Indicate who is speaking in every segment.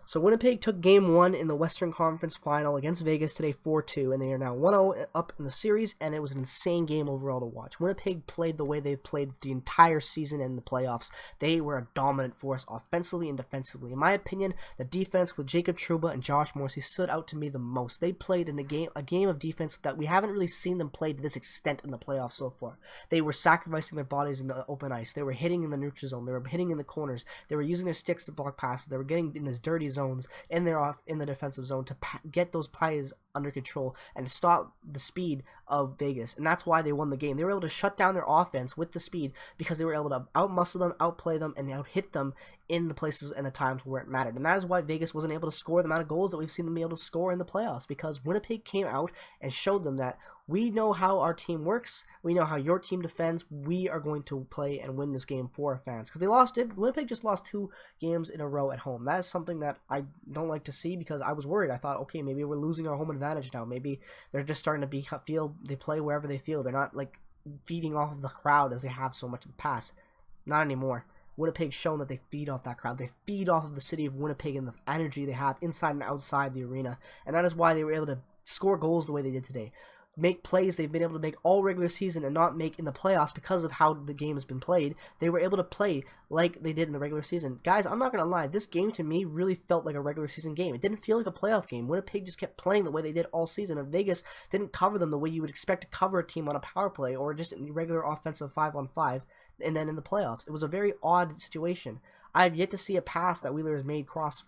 Speaker 1: So Winnipeg took Game 1 in the Western Conference Final against Vegas today 4-2, and they are now 1-0 up in the series, and it was an insane game overall to watch. Winnipeg played the way they've played the entire season in the playoffs. They were a dominant force offensively and defensively. In my opinion, the defense with Jacob Trouba and Josh Morrissey stood out to me the most. They played in a game of defense that we haven't really seen them play to this extent in the playoffs so far. They were sacrificing their bodies in the open ice. They were hitting in the neutral zone. They were hitting in the corners. They were using their sticks to block passes. They were getting in this dirty zones in the defensive zone to get those plays under control and stop the speed of Vegas, and that's why they won the game. They were able to shut down their offense with the speed because they were able to outmuscle them, outplay them, and out-hit them in the places and the times where it mattered. And that is why Vegas wasn't able to score the amount of goals that we've seen them be able to score in the playoffs, because Winnipeg came out and showed them that we know how our team works. We know how your team defends. We are going to play and win this game for our fans. Because Winnipeg just lost 2 games in a row at home. That is something that I don't like to see, because I was worried. I thought, okay, maybe we're losing our home advantage now. Maybe they're just starting to feel they play wherever they feel. They're not like feeding off of the crowd as they have so much in the past. Not anymore. Winnipeg's shown that they feed off that crowd. They feed off of the city of Winnipeg and the energy they have inside and outside the arena. And that is why they were able to score goals the way they did today. Make plays they've been able to make all regular season and not make in the playoffs because of how the game has been played. They were able to play like they did in the regular season. Guys, I'm not going to lie. This game to me really felt like a regular season game. It didn't feel like a playoff game. Winnipeg just kept playing the way they did all season, and Vegas didn't cover them the way you would expect to cover a team on a power play or just in regular offensive 5-on-5 and then in the playoffs. It was a very odd situation. I've yet to see a pass that Wheeler has made cross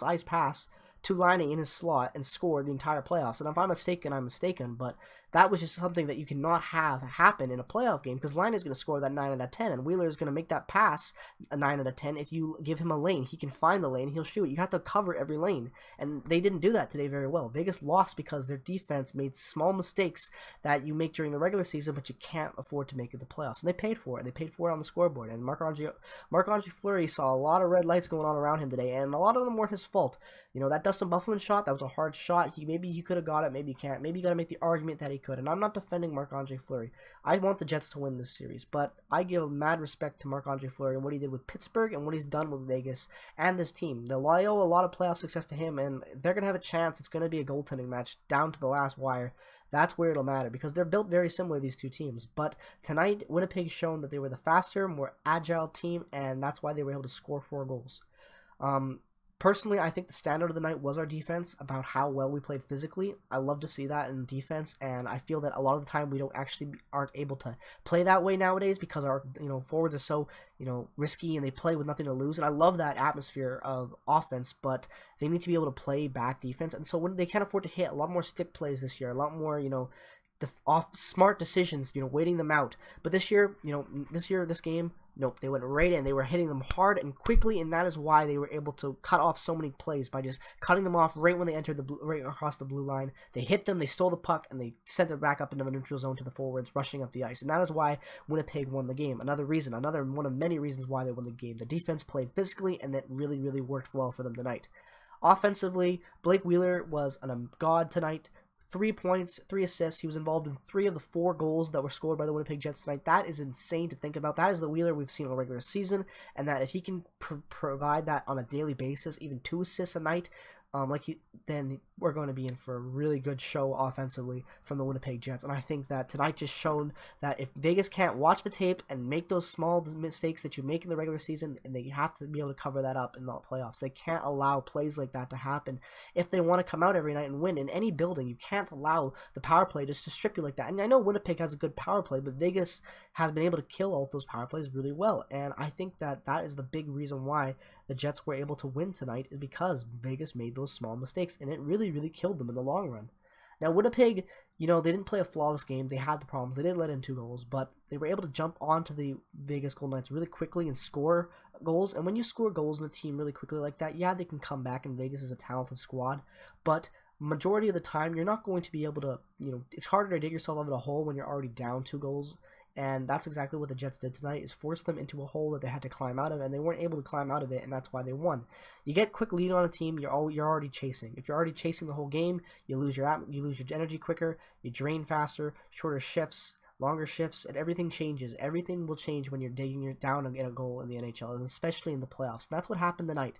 Speaker 1: ice pass to Laine in his slot and score the entire playoffs. And if I'm mistaken, I'm mistaken, but that was just something that you cannot have happen in a playoff game, because Laine is going to score that 9 out of 10, and Wheeler is going to make that pass a 9 out of 10. If you give him a lane, he can find the lane, he'll shoot. You have to cover every lane, and they didn't do that today very well. Vegas lost because their defense made small mistakes that you make during the regular season, but you can't afford to make it the playoffs, and they paid for it. They paid for it on the scoreboard, and Marc-Andre Fleury saw a lot of red lights going on around him today, and a lot of them weren't his fault. You know, that Dustin Byfuglien shot, that was a hard shot. Maybe he could have got it, maybe he can't. Maybe you got to make the argument that he could. And I'm not defending Marc-Andre Fleury. I want the Jets to win this series, but I give mad respect to Marc-Andre Fleury and what he did with Pittsburgh and what he's done with Vegas and this team. They'll owe a lot of playoff success to him, and if they're going to have a chance, it's going to be a goaltending match down to the last wire. That's where it'll matter, because they're built very similar, these two teams. But tonight, Winnipeg shown that they were the faster, more agile team, and that's why they were able to score 4 goals. Personally, I think the standout of the night was our defense, about how well we played physically. I love to see that in defense, and I feel that a lot of the time we aren't able to play that way nowadays, because our forwards are so risky and they play with nothing to lose. And I love that atmosphere of offense, but they need to be able to play back defense, and so when they can't afford to hit a lot more stick plays this year, a lot more smart decisions, waiting them out. But this game, nope, they went right in. They were hitting them hard and quickly, and that is why they were able to cut off so many plays, by just cutting them off right when they entered right across the blue line. They hit them, they stole the puck, and they sent it back up into the neutral zone to the forwards, rushing up the ice. And that is why Winnipeg won the game. Another one of many reasons why they won the game. The defense played physically, and that really, really worked well for them tonight. Offensively, Blake Wheeler was a god tonight. 3 points, 3 assists. He was involved in 3 of the 4 goals that were scored by the Winnipeg Jets tonight. That is insane to think about. That is the Wheeler we've seen all regular season, and that if he can provide that on a daily basis, even 2 assists a night, then we're going to be in for a really good show offensively from the Winnipeg Jets. And I think that tonight just shown that if Vegas can't watch the tape and make those small mistakes that you make in the regular season, and they have to be able to cover that up in the playoffs. They can't allow plays like that to happen if they want to come out every night and win. In any building, you can't allow the power play just to strip you like that. And I know Winnipeg has a good power play, but Vegas has been able to kill all of those power plays really well. And I think that is the big reason why the Jets were able to win tonight, is because Vegas made those small mistakes, and it really, really killed them in the long run. Now, Winnipeg, they didn't play a flawless game. They had the problems. They did let in 2 goals, but they were able to jump onto the Vegas GoldenKnights really quickly and score goals. And when you score goals in a team really quickly like that, yeah, they can come back, and Vegas is a talented squad, but majority of the time, you're not going to be able to, it's harder to dig yourself out of a hole when you're already down 2 goals. And that's exactly what the Jets did tonight, is force them into a hole that they had to climb out of, and they weren't able to climb out of it, and that's why they won. You get quick lead on a team, you're already chasing. If you're already chasing the whole game, you lose your energy quicker, you drain faster, shorter shifts, longer shifts, and everything changes. Everything will change when you're digging down in a goal in the NHL, and especially in the playoffs. And that's what happened tonight.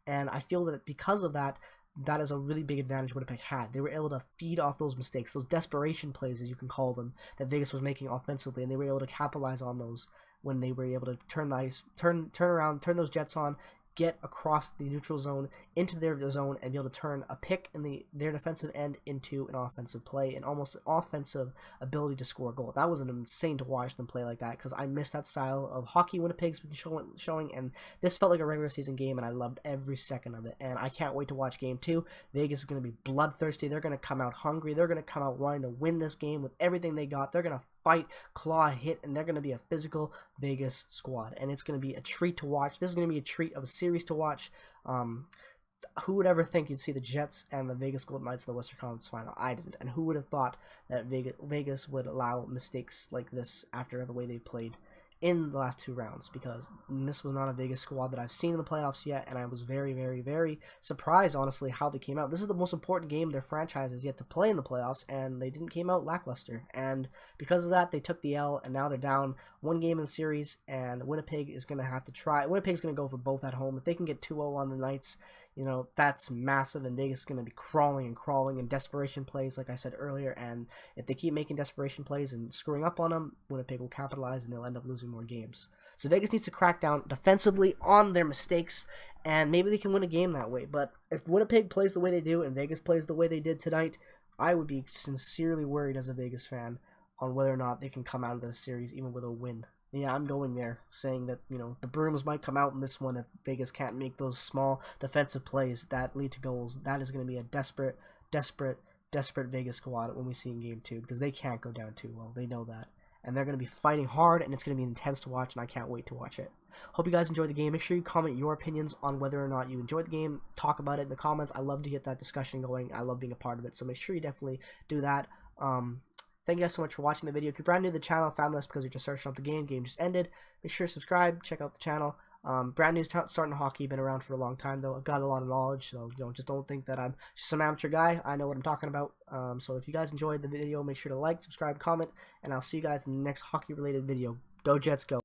Speaker 1: And I feel that because of that, that is a really big advantage Winnipeg had. They were able to feed off those mistakes, those desperation plays, as you can call them, that Vegas was making offensively, and they were able to capitalize on those when they were able to turn those Jets on, get across the neutral zone into their zone, and be able to turn a pick in their defensive end into an offensive play, and almost an offensive ability to score a goal. That was insane to watch them play like that, because I miss that style of hockey Winnipeg's been showing, and this felt like a regular season game, and I loved every second of it, and I can't wait to watch Game 2. Vegas is going to be bloodthirsty. They're going to come out hungry. They're going to come out wanting to win this game with everything they got. They're going to fight, claw, hit, and they're going to be a physical Vegas squad, and it's going to be a treat to watch. This is going to be a treat of a series to watch. Who would ever think you'd see the Jets and the Vegas GoldenKnights in the Western Conference Final? I didn't, and who would have thought that Vegas would allow mistakes like this after the way they played in the last 2 rounds, because this was not a Vegas squad that I've seen in the playoffs yet, and I was very, very, very surprised, honestly, how they came out. This is the most important game their franchise has yet to play in the playoffs, and they didn't came out lackluster, and because of that, they took the L, and now they're down 1 game in the series, and Winnipeg is going to have to try. Winnipeg's going to go for both at home. If they can get 2-0 on the Knights, you know, that's massive, and Vegas is going to be crawling in desperation plays, like I said earlier, and if they keep making desperation plays and screwing up on them, Winnipeg will capitalize, and they'll end up losing more games. So Vegas needs to crack down defensively on their mistakes, and maybe they can win a game that way. But if Winnipeg plays the way they do, and Vegas plays the way they did tonight, I would be sincerely worried as a Vegas fan on whether or not they can come out of this series even with a win. Yeah, I'm going there, saying that, you know, the brooms might come out in this one if Vegas can't make those small defensive plays that lead to goals. That is going to be a desperate Vegas squad when we see in Game 2, because they can't go down 2-0. They know that. And they're going to be fighting hard, and it's going to be intense to watch, and I can't wait to watch it. Hope you guys enjoyed the game. Make sure you comment your opinions on whether or not you enjoyed the game. Talk about it in the comments. I love to get that discussion going. I love being a part of it, so make sure you definitely do that. Thank you guys so much for watching the video. If you're brand new to the channel, found this because you're just searching up the game just ended, make sure to subscribe, check out the channel. Brand new starting hockey, been around for a long time though. I've got a lot of knowledge, so you know, just don't think that I'm just some amateur guy. I know what I'm talking about. So if you guys enjoyed the video, make sure to like, subscribe, comment, and I'll see you guys in the next hockey related video. Go Jets, go!